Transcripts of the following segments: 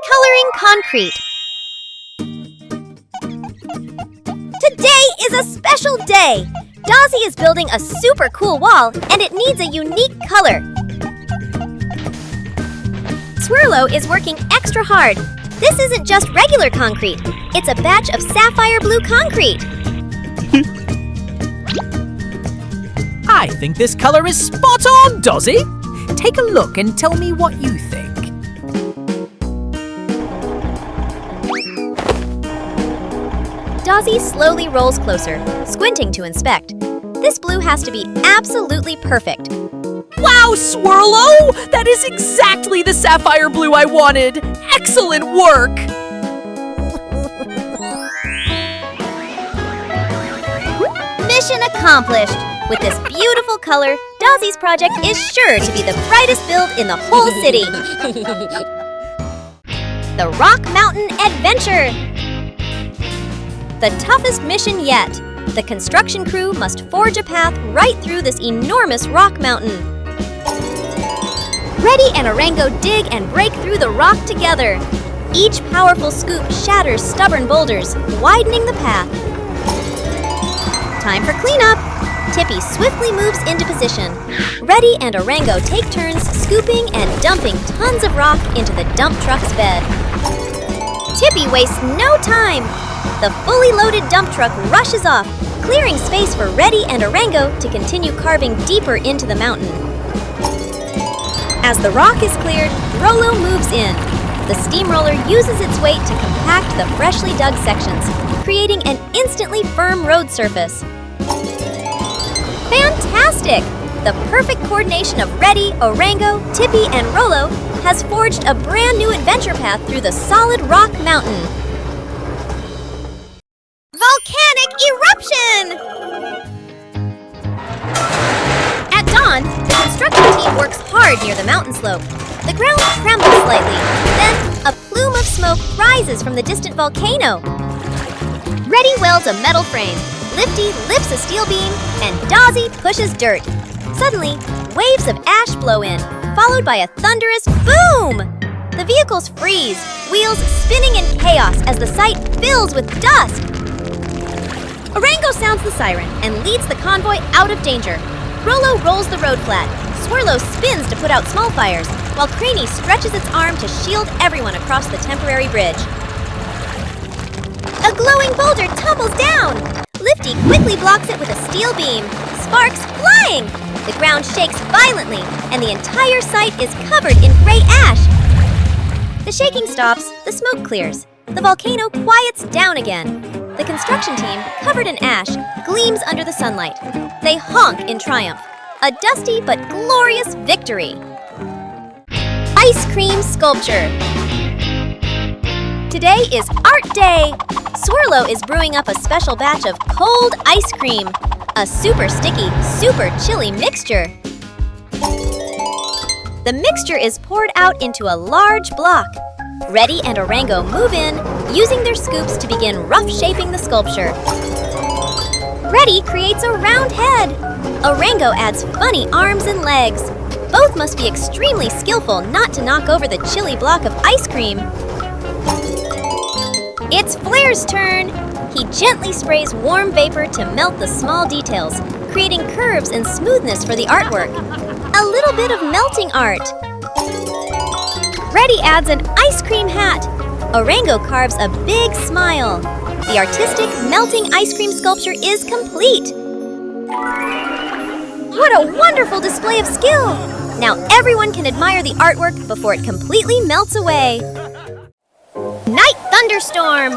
Coloring concrete. Today is a special day! Dozzy is building a super cool wall, and it needs a unique color. Swirlo is working extra hard. This isn't just regular concrete. It's a batch of sapphire blue concrete. I think this color is spot on, Dozzy. Take a look and tell me what you think. Dozzy slowly rolls closer, squinting to inspect. This blue has to be absolutely perfect. Wow, Swirlo! That is exactly the sapphire blue I wanted! Excellent work! Mission accomplished! With this beautiful color, Dozzy's project is sure to be the brightest build in the whole city. The Rock Mountain Adventure! The toughest mission yet. The construction crew must forge a path right through this enormous rock mountain. Reddy and Orango dig and break through the rock together. Each powerful scoop shatters stubborn boulders, widening the path. Time for cleanup. Tippy swiftly moves into position. Reddy and Orango take turns scooping and dumping tons of rock into the dump truck's bed. Tippy wastes no time. The fully loaded dump truck rushes off, clearing space for Reddy and Orango to continue carving deeper into the mountain. As the rock is cleared, Rollo moves in. The steamroller uses its weight to compact the freshly dug sections, creating an instantly firm road surface. Fantastic! The perfect coordination of Reddy, Orango, Tippy, and Rollo has forged a brand new adventure path through the solid rock mountain. Volcanic eruption! At dawn, the construction team works hard near the mountain slope. The ground trembles slightly. Then, a plume of smoke rises from the distant volcano. Reddy welds a metal frame. Lifty lifts a steel beam, and Dozzy pushes dirt. Suddenly, waves of ash blow in, followed by a thunderous boom! The vehicles freeze, wheels spinning in chaos as the site fills with dust. Orango sounds the siren and leads the convoy out of danger. Rollo rolls the road flat. Swirlo spins to put out small fires, while Craney stretches its arm to shield everyone across the temporary bridge. A glowing boulder tumbles down! Lifty quickly blocks it with a steel beam. Sparks flying! The ground shakes violently, and the entire site is covered in gray ash. The shaking stops, the smoke clears. The volcano quiets down again. The construction team, covered in ash, gleams under the sunlight. They honk in triumph. A dusty but glorious victory. Ice cream sculpture. Today is Art Day. Swirlo is brewing up a special batch of cold ice cream. A super sticky, super chilly mixture. The mixture is poured out into a large block. Reddy and Orango move in, using their scoops to begin rough shaping the sculpture. Reddy creates a round head. Orango adds funny arms and legs. Both must be extremely skillful not to knock over the chilly block of ice cream. It's Flair's turn. He gently sprays warm vapor to melt the small details, creating curves and smoothness for the artwork. A little bit of melting art. Reddy adds an ice cream hat. Orango carves a big smile. The artistic, melting ice cream sculpture is complete. What a wonderful display of skill! Now everyone can admire the artwork before it completely melts away. Night thunderstorm!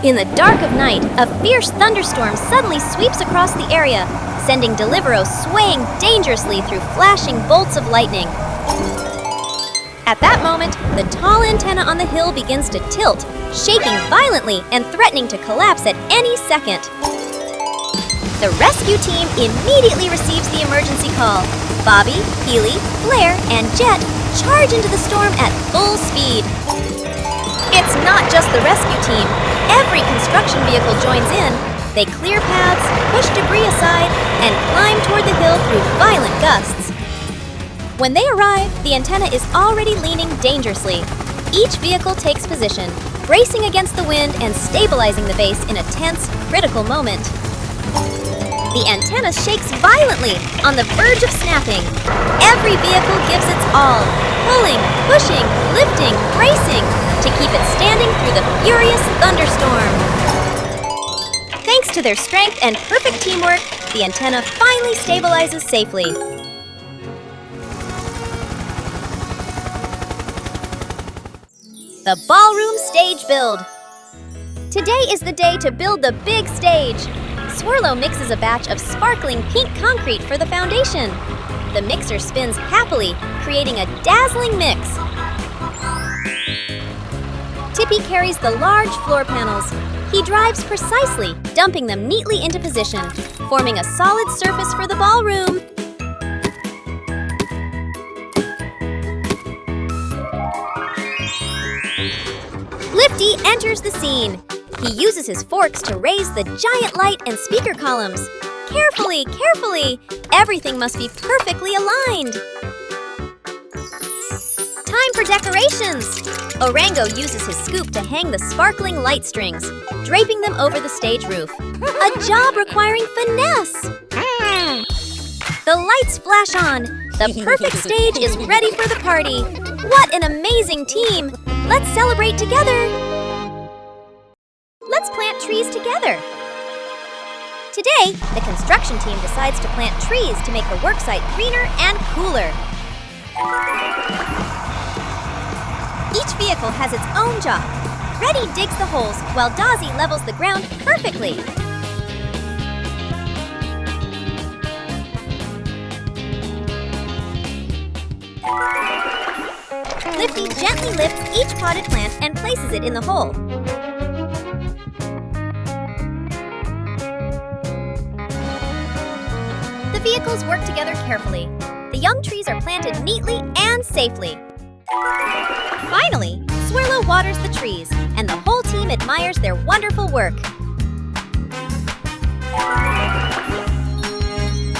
In the dark of night, a fierce thunderstorm suddenly sweeps across the area, sending Deliveroo swaying dangerously through flashing bolts of lightning. At that moment, the tall antenna on the hill begins to tilt, shaking violently and threatening to collapse at any second. The rescue team immediately receives the emergency call. Bobby, Healy, Flair, and Jet charge into the storm at full speed. It's not just the rescue team. Every construction vehicle joins in. They clear paths, push debris aside, and climb toward the hill through violent gusts. When they arrive, the antenna is already leaning dangerously. Each vehicle takes position, bracing against the wind and stabilizing the base in a tense, critical moment. The antenna shakes violently, on the verge of snapping. Every vehicle gives its all, pulling, pushing, lifting, bracing, to keep it standing through the furious thunderstorm. Thanks to their strength and perfect teamwork, the antenna finally stabilizes safely. The Ballroom Stage Build. Today is the day to build the big stage. Swirlo mixes a batch of sparkling pink concrete for the foundation. The mixer spins happily, creating a dazzling mix. Tippy carries the large floor panels. He drives precisely, dumping them neatly into position, forming a solid surface for the ballroom. Lifty enters the scene. He uses his forks to raise the giant light and speaker columns. Carefully, carefully! Everything must be perfectly aligned. Time for decorations! Orango uses his scoop to hang the sparkling light strings, draping them over the stage roof. A job requiring finesse! The lights flash on. The perfect stage is ready for the party. What an amazing team! Let's celebrate together! Let's plant trees together. Today, the construction team decides to plant trees to make the worksite greener and cooler. Each vehicle has its own job. Reddy digs the holes while Dazzy levels the ground perfectly. Lifty gently lifts each potted plant and places it in the hole. The vehicles work together carefully. The young trees are planted neatly and safely. Finally, Swirlo waters the trees, and the whole team admires their wonderful work.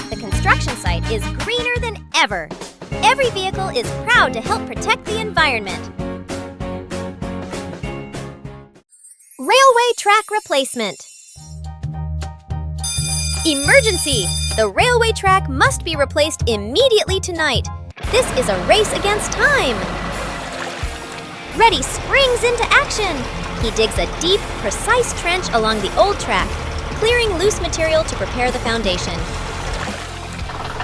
The construction site is greener than ever. Every vehicle is proud to help protect the environment. Railway track replacement. Emergency! The railway track must be replaced immediately tonight. This is a race against time. Reddy springs into action. He digs a deep, precise trench along the old track, clearing loose material to prepare the foundation.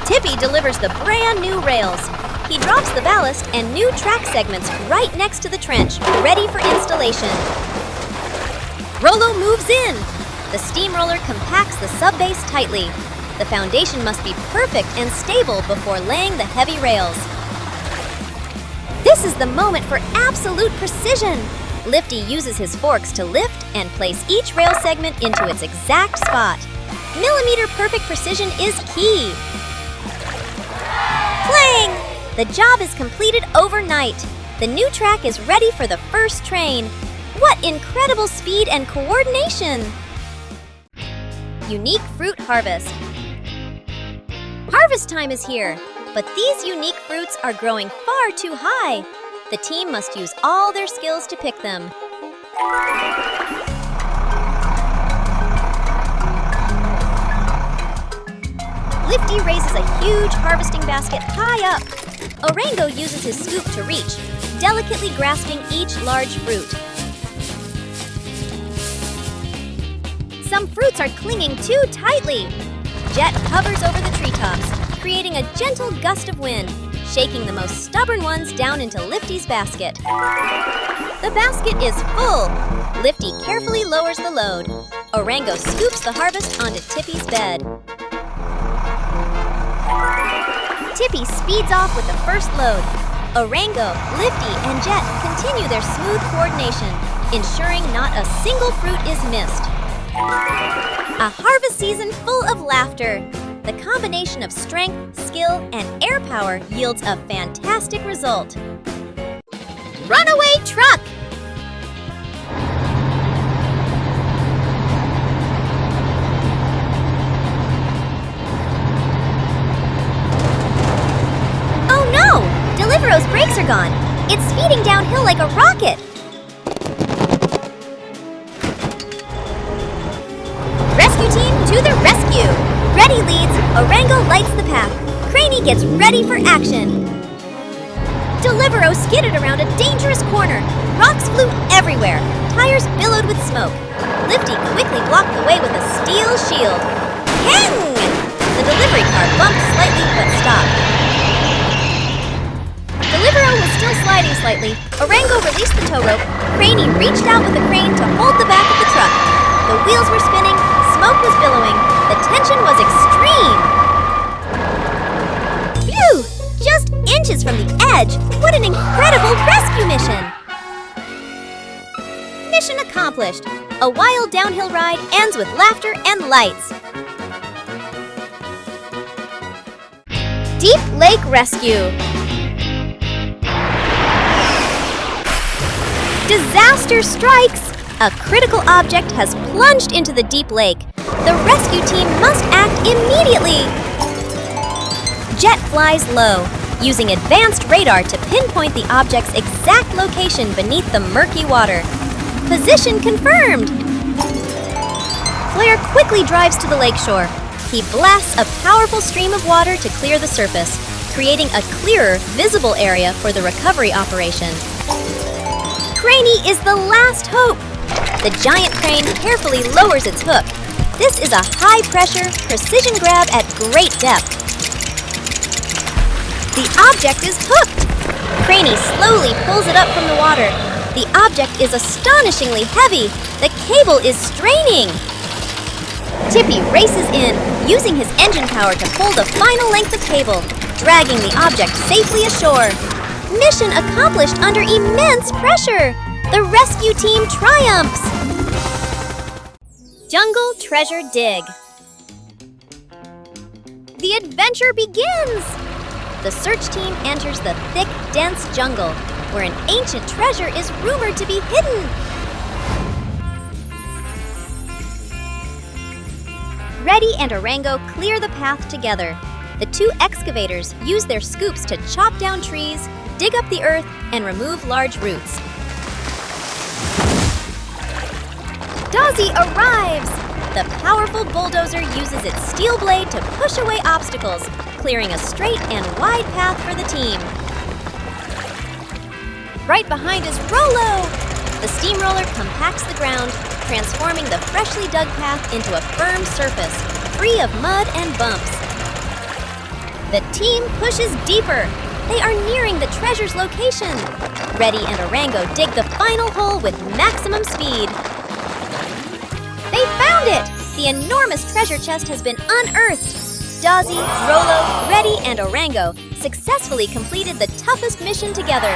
Tippy delivers the brand new rails. He drops the ballast and new track segments right next to the trench, ready for installation. Rollo moves in. The steamroller compacts the subbase tightly. The foundation must be perfect and stable before laying the heavy rails. This is the moment for absolute precision. Lifty uses his forks to lift and place each rail segment into its exact spot. Millimeter-perfect precision is key. Clang! The job is completed overnight. The new track is ready for the first train. What incredible speed and coordination! Unique fruit harvest. Harvest time is here, but these unique fruits are growing far too high. The team must use all their skills to pick them. Lifty raises a huge harvesting basket high up. Orango uses his scoop to reach, delicately grasping each large fruit. Some fruits are clinging too tightly. Jet hovers over the treetops, creating a gentle gust of wind, shaking the most stubborn ones down into Lifty's basket. The basket is full. Lifty carefully lowers the load. Orango scoops the harvest onto Tippy's bed. Tippy speeds off with the first load. Orango, Lifty, and Jet continue their smooth coordination, ensuring not a single fruit is missed. A harvest season full of laughter. The combination of strength, skill, and air power yields a fantastic result. Runaway truck! Oh no! Deliveroo's brakes are gone. It's speeding downhill like a rocket! Rescue team to the rescue! Ready leads, Orango lights the path. Craney gets ready for action. Delivero skidded around a dangerous corner. Rocks flew everywhere. Tires billowed with smoke. Lifty quickly blocked the way with a steel shield. Hang! The delivery car bumped slightly but stopped. Delivero was still sliding slightly. Orango released the tow rope. Craney reached out with a crane to hold the back of the truck. The wheels were spinning. Smoke was billowing. The tension was extreme. Phew! Just inches from the edge. What an incredible rescue mission! Mission accomplished. A wild downhill ride ends with laughter and lights. Deep Lake Rescue. Disaster strikes! A critical object has plunged into the deep lake. The rescue team must act immediately. Jet flies low, using advanced radar to pinpoint the object's exact location beneath the murky water. Position confirmed! Flare quickly drives to the lakeshore. He blasts a powerful stream of water to clear the surface, creating a clearer, visible area for the recovery operation. Craney is the last hope! The giant crane carefully lowers its hook. This is a high-pressure, precision grab at great depth. The object is hooked! Craney slowly pulls it up from the water. The object is astonishingly heavy. The cable is straining. Tippy races in, using his engine power to pull the final length of cable, dragging the object safely ashore. Mission accomplished under immense pressure. The rescue team triumphs. Jungle Treasure Dig. The adventure begins. The search team enters the thick, dense jungle, where an ancient treasure is rumored to be hidden. Reddy and Orango clear the path together. The two excavators use their scoops to chop down trees, dig up the earth, and remove large roots. Dozzy arrives! The powerful bulldozer uses its steel blade to push away obstacles, clearing a straight and wide path for the team. Right behind is Rolo! The steamroller compacts the ground, transforming the freshly dug path into a firm surface, free of mud and bumps. The team pushes deeper. They are nearing the treasure's location. Reddy and Orango dig the final hole with maximum speed. They found it! The enormous treasure chest has been unearthed. Dozzy, Rolo, Reddy, and Orango successfully completed the toughest mission together.